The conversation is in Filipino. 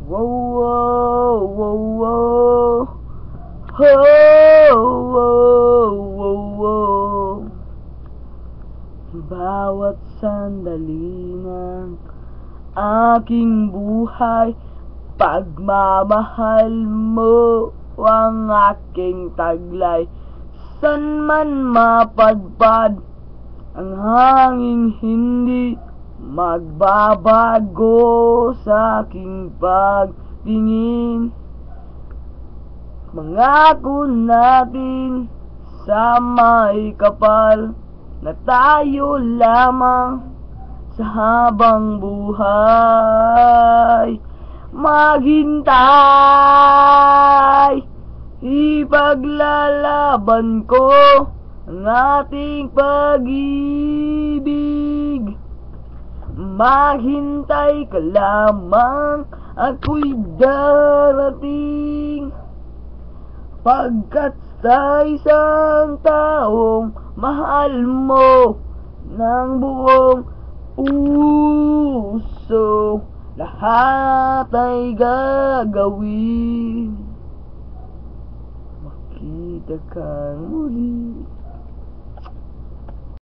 Wow, wow, wow, wow. Ho, wow, wow, wow. Bawat sandali ng aking buhay, pagmamahal mo ang aking taglay. San man mapadpad ang hanging hindi magbabago sa aking pagtingin. Mangako natin sa may kapal na tayo lamang sa habang buhay. Maghintay, ipaglalaban ko ang ating pag-ibig. Maghintay ka lamang, ako'y darating. Pagkat sa isang taong mahal mo ng buong puso, lahat ay gagawin. Makita ka muli.